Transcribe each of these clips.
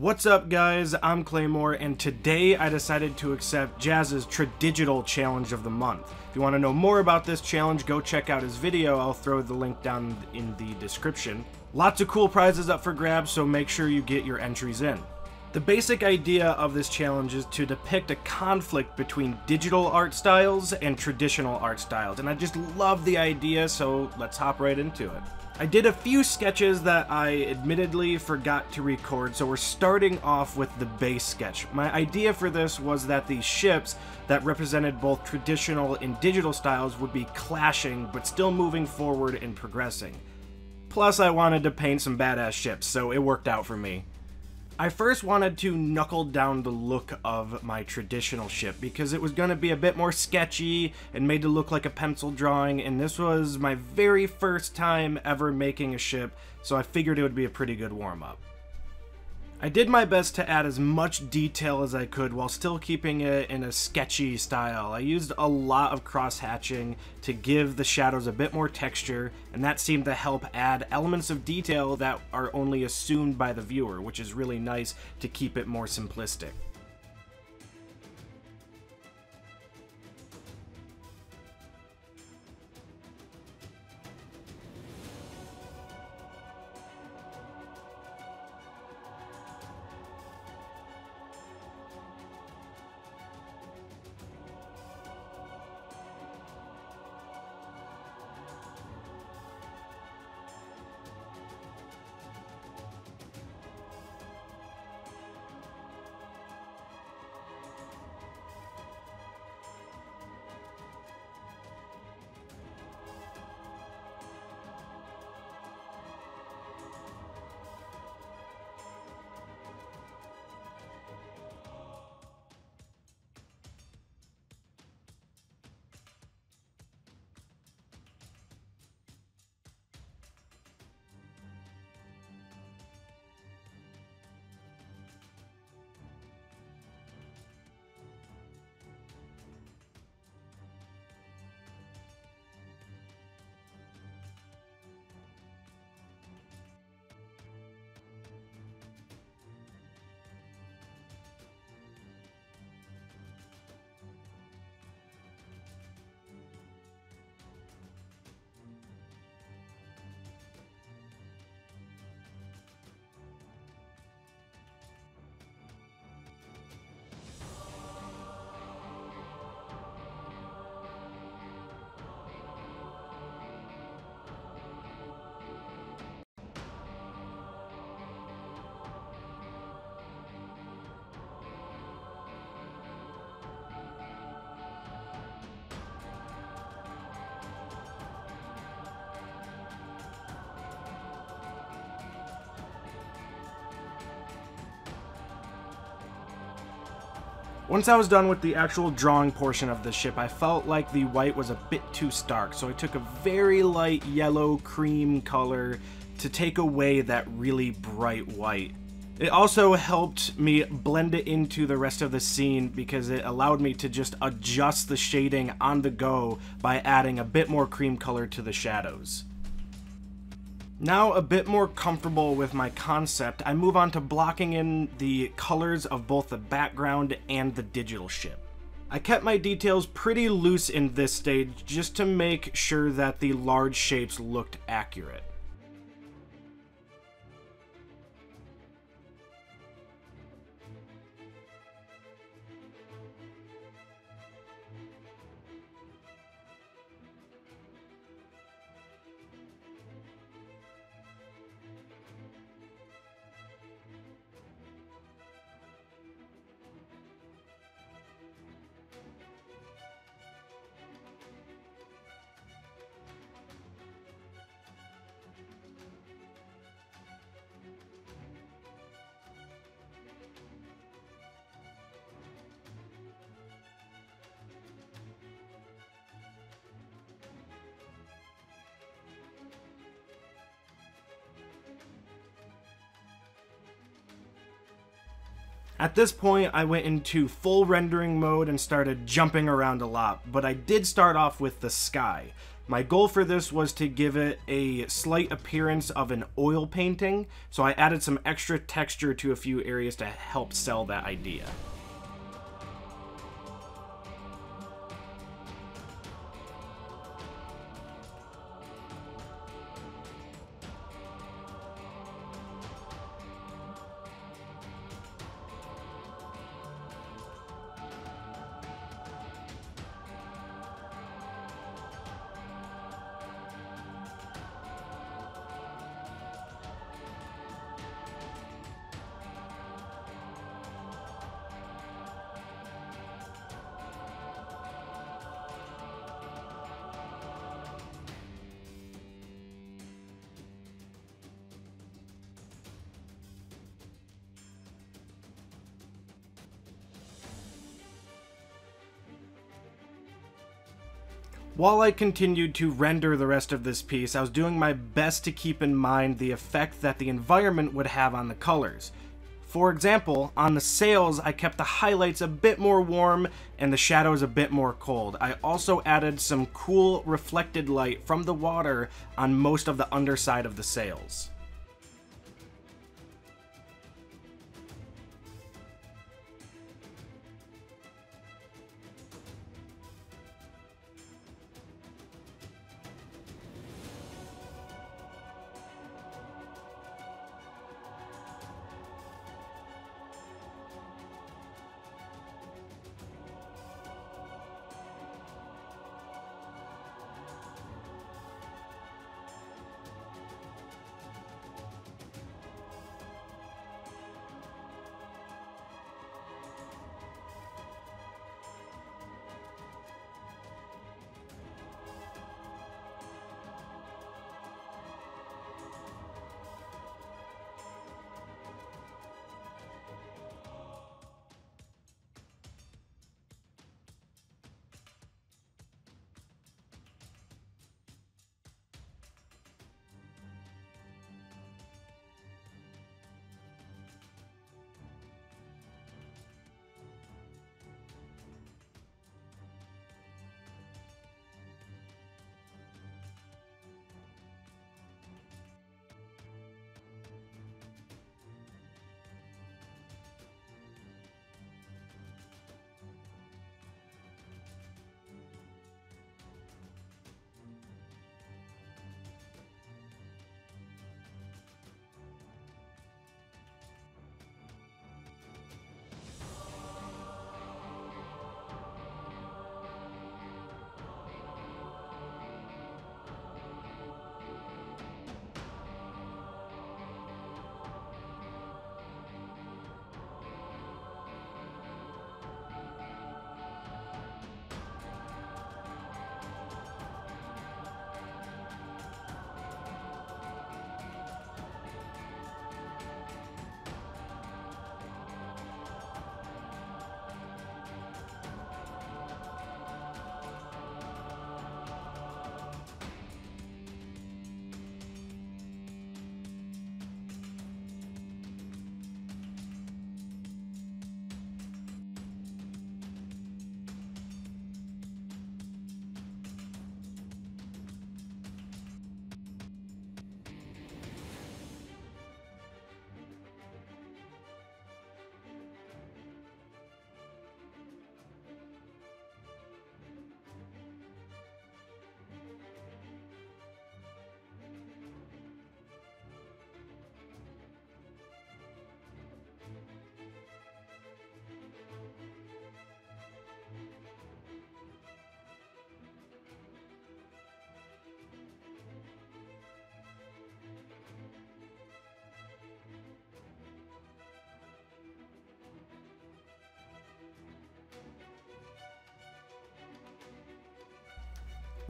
What's up guys, I'm Claymore, and today I decided to accept Jazz's Tradigital Challenge of the Month. If you want to know more about this challenge, go check out his video. I'll throw the link down in the description. Lots of cool prizes up for grabs, so make sure you get your entries in. The basic idea of this challenge is to depict a conflict between digital art styles and traditional art styles, and I just love the idea, so let's hop right into it. I did a few sketches that I admittedly forgot to record, so we're starting off with the base sketch. My idea for this was that these ships that represented both traditional and digital styles would be clashing, but still moving forward and progressing. Plus, I wanted to paint some badass ships, so it worked out for me. I first wanted to knuckle down the look of my traditional ship because it was going to be a bit more sketchy and made to look like a pencil drawing, and this was my very first time ever making a ship, so I figured it would be a pretty good warm-up. I did my best to add as much detail as I could while still keeping it in a sketchy style. I used a lot of cross-hatching to give the shadows a bit more texture, and that seemed to help add elements of detail that are only assumed by the viewer, which is really nice to keep it more simplistic. Once I was done with the actual drawing portion of the ship, I felt like the white was a bit too stark, so I took a very light yellow cream color to take away that really bright white. It also helped me blend it into the rest of the scene because it allowed me to just adjust the shading on the go by adding a bit more cream color to the shadows. Now a bit more comfortable with my concept, I move on to blocking in the colors of both the background and the digital ship. I kept my details pretty loose in this stage just to make sure that the large shapes looked accurate. At this point, I went into full rendering mode and started jumping around a lot, but I did start off with the sky. My goal for this was to give it a slight appearance of an oil painting, so I added some extra texture to a few areas to help sell that idea. While I continued to render the rest of this piece, I was doing my best to keep in mind the effect that the environment would have on the colors. For example, on the sails, I kept the highlights a bit more warm and the shadows a bit more cold. I also added some cool reflected light from the water on most of the underside of the sails.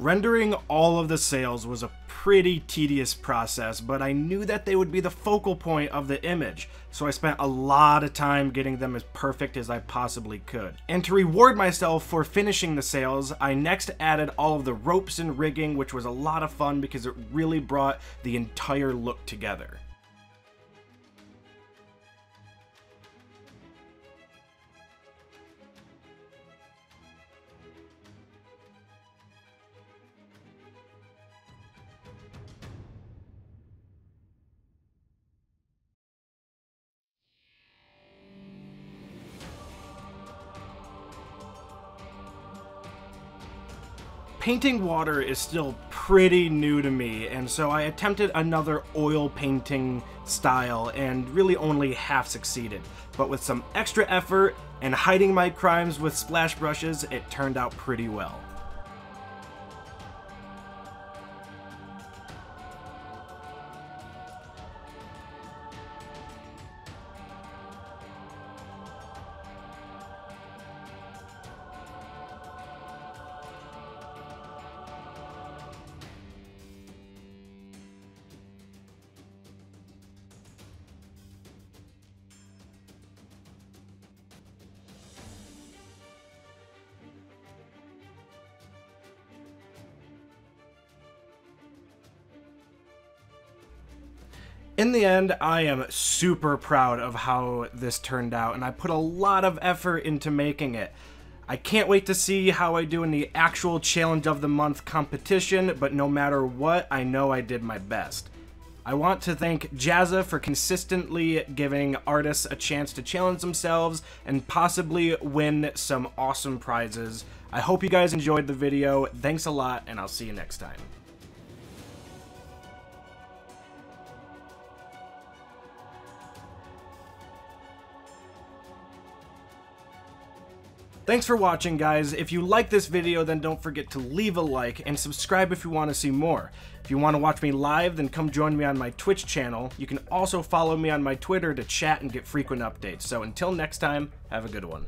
Rendering all of the sails was a pretty tedious process, but I knew that they would be the focal point of the image, so I spent a lot of time getting them as perfect as I possibly could. And to reward myself for finishing the sails, I next added all of the ropes and rigging, which was a lot of fun because it really brought the entire look together. Painting water is still pretty new to me, and so I attempted another oil painting style and really only half succeeded. But with some extra effort and hiding my crimes with splash brushes, it turned out pretty well. In the end, I am super proud of how this turned out, and I put a lot of effort into making it. I can't wait to see how I do in the actual Challenge of the Month competition, but no matter what, I know I did my best. I want to thank Jazza for consistently giving artists a chance to challenge themselves and possibly win some awesome prizes. I hope you guys enjoyed the video. Thanks a lot, and I'll see you next time. Thanks for watching, guys. If you like this video, then don't forget to leave a like and subscribe if you want to see more. If you want to watch me live, then come join me on my Twitch channel. You can also follow me on my Twitter to chat and get frequent updates. So until next time, have a good one.